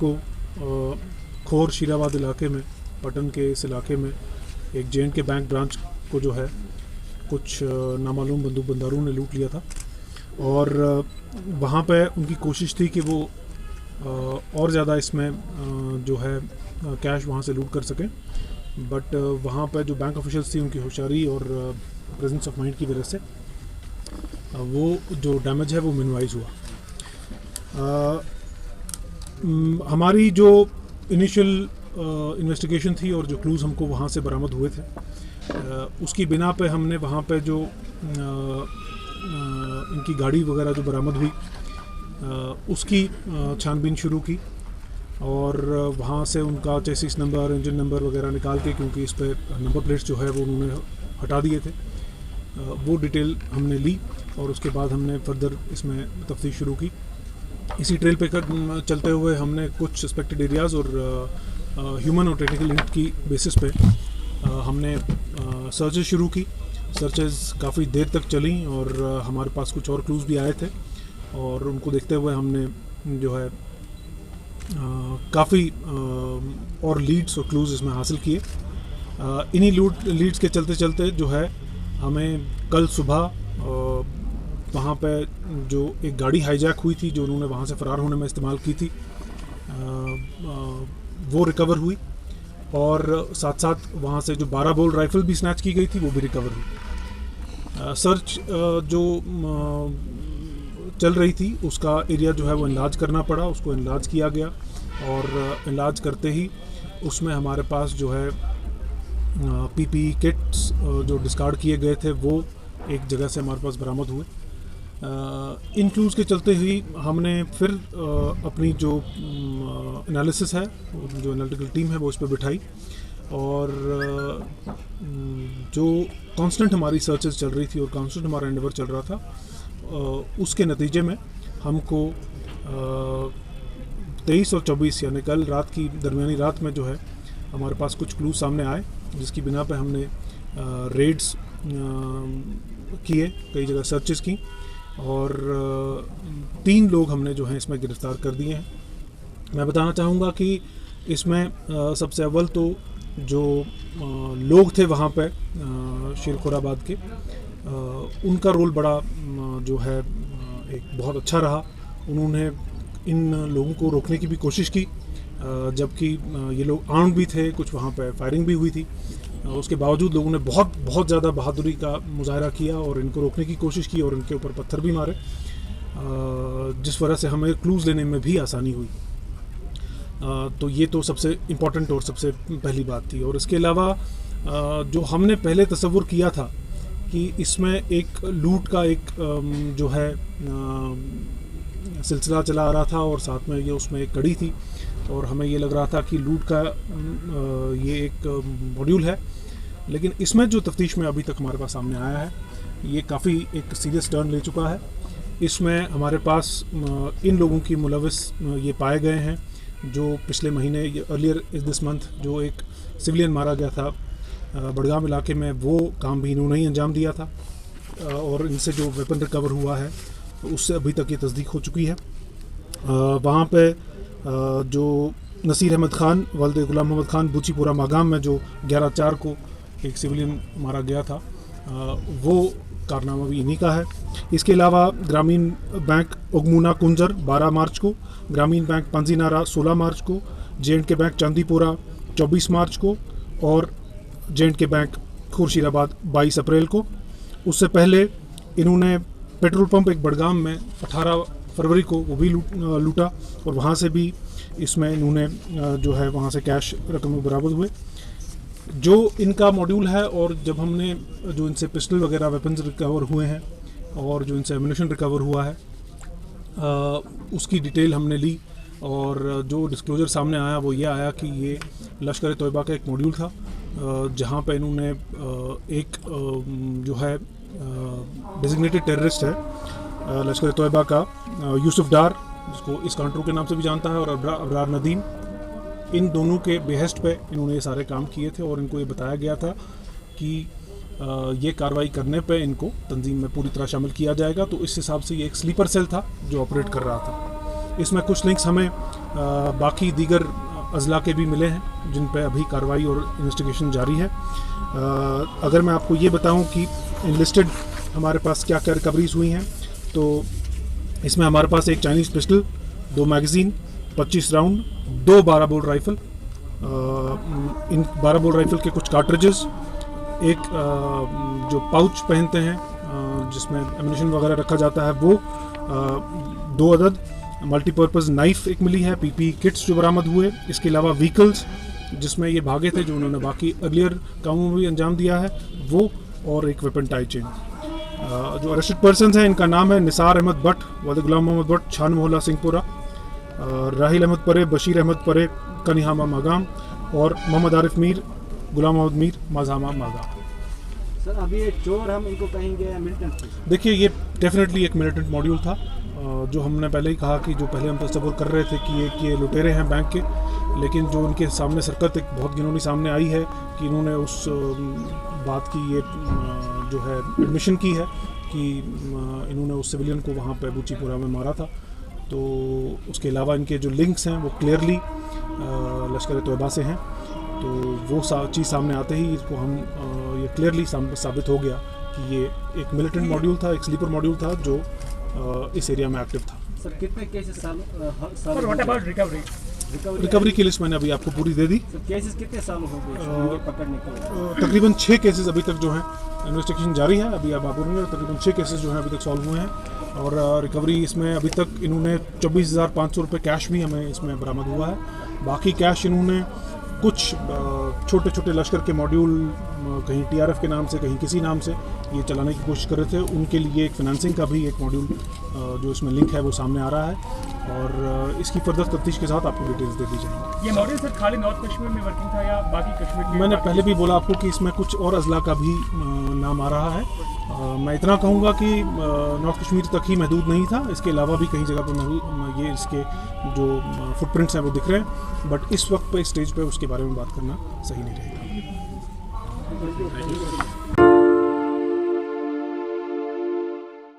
को खोर शीराबाद इलाके में, पटन के इस इलाके में एक J&K बैंक ब्रांच को जो है कुछ नामालूम बंदूक बंदारों ने लूट लिया था। और वहाँ पे उनकी कोशिश थी कि वो और ज़्यादा इसमें जो है कैश वहाँ से लूट कर सकें, बट वहाँ पे जो बैंक ऑफिशियल्स थी उनकी होशियारी और प्रेजेंस ऑफ माइंड की वजह से वो जो डैमेज है वो मिनिमाइज हुआ। हमारी जो इनिशियल इन्वेस्टिगेशन थी और जो क्लूज़ हमको वहाँ से बरामद हुए थे, उसकी बिना पे हमने वहाँ पे जो इनकी गाड़ी वगैरह जो बरामद हुई उसकी छानबीन शुरू की और वहाँ से उनका चेसिस नंबर, इंजन नंबर वगैरह निकाल के, क्योंकि इस पर नंबर प्लेट्स जो है वो उन्होंने हटा दिए थे, वो डिटेल हमने ली और उसके बाद हमने फर्दर इसमें तफ्तीश शुरू की। इसी ट्रेल पे चलते हुए हमने कुछ सस्पेक्टेड एरियाज़ और ह्यूमन और टेक्निकल लिंक की बेसिस पे हमने सर्चेज शुरू की। सर्चेज काफ़ी देर तक चली और हमारे पास कुछ और क्लूज़ भी आए थे और उनको देखते हुए हमने जो है काफ़ी और लीड्स और क्लूज़ इसमें हासिल किए। इन्हीं लीड्स के चलते चलते जो है हमें कल सुबह वहाँ पे जो एक गाड़ी हाईजैक हुई थी जो उन्होंने वहाँ से फ़रार होने में इस्तेमाल की थी, वो रिकवर हुई और साथ साथ वहाँ से जो 12 बोल राइफ़ल भी स्नैच की गई थी वो भी रिकवर हुई। सर्च जो चल रही थी उसका एरिया जो है वो इनलार्ज करना पड़ा, उसको इनलार्ज किया गया और इनलार्ज करते ही उसमें हमारे पास जो है PPE किट्स जो डिस्कार्ड किए गए थे वो एक जगह से हमारे पास बरामद हुए। इन क्लूज़ के चलते ही हमने फिर अपनी जो एनालिसिस है, जो एनालिटिकल टीम है वो उस पर बिठाई और जो कांस्टेंट हमारी सर्चेस चल रही थी और कांस्टेंट हमारा एंडेवर चल रहा था, उसके नतीजे में हमको 23 और 24 यानी कल रात की दरमियानी रात में जो है हमारे पास कुछ क्लूज़ सामने आए, जिसकी बिना पे हमने रेड्स किए, कई जगह सर्चेस की और 3 लोग हमने जो है इसमें गिरफ्तार कर दिए हैं। मैं बताना चाहूँगा कि इसमें सबसे अव्वल तो जो लोग थे वहाँ पे शेरखुराबाद के, उनका रोल बड़ा जो है एक बहुत अच्छा रहा। उन्होंने इन लोगों को रोकने की भी कोशिश की, जबकि ये लोग आर्म्ड भी थे, कुछ वहाँ पे फायरिंग भी हुई थी। उसके बावजूद लोगों ने बहुत ज़्यादा बहादुरी का मुजाहरा किया और इनको रोकने की कोशिश की और इनके ऊपर पत्थर भी मारे, जिस वजह से हमें क्लूज़ लेने में भी आसानी हुई। तो ये तो सबसे इम्पोर्टेंट और सबसे पहली बात थी। और इसके अलावा जो हमने पहले तसव्वुर किया था कि इसमें एक लूट का एक जो है सिलसिला चला आ रहा था और साथ में ये उसमें एक कड़ी थी और हमें ये लग रहा था कि लूट का ये एक मॉड्यूल है, लेकिन इसमें जो तफ्तीश में अभी तक हमारे पास सामने आया है ये काफ़ी एक सीरियस टर्न ले चुका है। इसमें हमारे पास इन लोगों की मुलविस ये पाए गए हैं जो पिछले महीने अर्लियर इस दिस मंथ जो एक सिविलियन मारा गया था बड़गाम इलाके में, वो काम भी इन्होंने ही अंजाम दिया था और इनसे जो वेपन रिकवर हुआ है उससे अभी तक ये तस्दीक हो चुकी है। वहाँ पे जो नसीर अहमद खान वालिद गुलाम मोहम्मद खान बूचीपुरा मागाम में जो 11/4 को एक सिविलियन मारा गया था, वो कारनामा भी इन्हीं का है। इसके अलावा ग्रामीण बैंक ओगमुना कुंजर 12 मार्च को, ग्रामीण बैंक पंजीनारा 16 मार्च को, J&K बैंक चांदीपुरा 24 मार्च को और J&K बैंक खुर्शीराबाद 22 अप्रैल को। उससे पहले इन्होंने पेट्रोल पंप एक बड़गाम में 18 फरवरी को वो भी लूटा और वहाँ से भी इसमें इन्होंने जो है वहाँ से कैश रकम बरामद हुए। जो इनका मॉड्यूल है और जब हमने जो इनसे पिस्टल वगैरह वेपन्स रिकवर हुए हैं और जो इनसे एम्युनिशन रिकवर हुआ है उसकी डिटेल हमने ली और जो डिस्क्लोजर सामने आया वो ये आया कि ये लश्कर तोयबा का एक मॉड्यूल था, जहाँ पे इन्होंने एक जो है डेजिग्नेटेड टेररिस्ट है लश्कर तोयबा का यूसुफ डार, जिसको इस कांट्रो के नाम से भी जानता है, और अबरार नदीम, इन दोनों के बेहस्ट पे इन्होंने ये सारे काम किए थे और इनको ये बताया गया था कि ये कार्रवाई करने पे इनको तंजीम में पूरी तरह शामिल किया जाएगा। तो इस हिसाब से ये एक स्लीपर सेल था जो ऑपरेट कर रहा था। इसमें कुछ लिंक्स हमें बाकी दीगर अजला के भी मिले हैं जिन पर अभी कार्रवाई और इन्वेस्टिगेशन जारी है। अगर मैं आपको ये बताऊं कि इनलिस्टेड हमारे पास क्या क्या रिकवरीज हुई हैं, तो इसमें हमारे पास एक Chinese pistol, 2 magazine, 25 round, 2 12 bore rifle, इन 12 बोर राइफ़ल के कुछ कार्ट्रिजेस, एक जो पाउच पहनते हैं जिसमें एम्यूनिशन वगैरह रखा जाता है वो, 2 अदद मल्टीपर्पज़ नाइफ एक मिली है, पीपी किट्स जो बरामद हुए, इसके अलावा व्हीकल्स जिसमें ये भागे थे जो उन्होंने बाकी अर्लियर कामों में भी अंजाम दिया है वो, और एक वेपन टाई चेन। जो अरेस्टेड पर्सन हैं इनका नाम है निसार अहमद भट्ट, वालिद गुलाम मोहम्मद भट्ट, छान मोहल्ला सिंहपुरा, राहिल अहमद परे, बशीर अहमद परे, कनिहामा मागाम, और मोहम्मद आरिफ मीर, गुलाम मोहम्मद मीर, माजामा मागाम। सर अभी ये चोर हम इनको कहेंगे मिलिटेंट? देखिए ये डेफिनेटली एक मिलिटेंट मॉड्यूल था। जो हमने पहले ही कहा कि जो पहले हम तस्वर कर रहे थे कि ये लुटेरे हैं बैंक के, लेकिन जो उनके सामने सरकत एक बहुत गिनौनी सामने आई है कि इन्होंने उस बात की ये जो है एडमिशन की है कि इन्होंने उस सिविलियन को वहाँ पे बूचीपुरा में मारा था। तो उसके अलावा इनके जो लिंक्स हैं वो क्लियरली लश्कर तोयबा से हैं, तो वो चीज़ सामने आते ही इसको हम ये क्लियरली साबित हो गया कि ये एक मिलिटेंट मॉड्यूल था, एक स्लीपर मॉड्यूल था जो इस एरिया में एक्टिव था। सर कितने केसेस रिकवरी की लिस्ट मैंने अभी आपको पूरी दे दी। केसेस कितने साल हो गए पकड़ने के? तकरीबन 6 केसेस अभी तक जो हैं इन्वेस्टिगेशन जारी है, अभी आप नहीं है, तकरीबन 6 केसेस जो हैं अभी तक सॉल्व हुए हैं, और रिकवरी इसमें अभी तक इन्होंने 24,500 रुपये कैश भी हमें इसमें बरामद हुआ है। बाकी कैश इन्होंने कुछ छोटे छोटे लश्कर के मॉड्यूल कहीं टीआरएफ के नाम से कहीं किसी नाम से ये चलाने की कोशिश कर रहे थे, उनके लिए एक फाइनेंसिंग का भी एक मॉड्यूल जो इसमें लिंक है वो सामने आ रहा है, और इसकी फर्दर तफ्तीश के साथ आपको डिटेल्स दे दी जाएंगी। ये मॉड्यूल सर खाली नॉर्थ कश्मीर में वर्किंग था या बाकी कश्मीर में? मैंने पहले भी बोला आपको कि इसमें कुछ और अजला का भी नाम आ रहा है। मैं इतना कहूँगा कि नॉर्थ कश्मीर तक ही महदूद नहीं था, इसके अलावा भी कई जगह पर ये इसके जो फुटप्रिंट्स हैं वो दिख रहे हैं, बट इस वक्त पे स्टेज पे उसके बारे में बात करना सही नहीं रहेगा।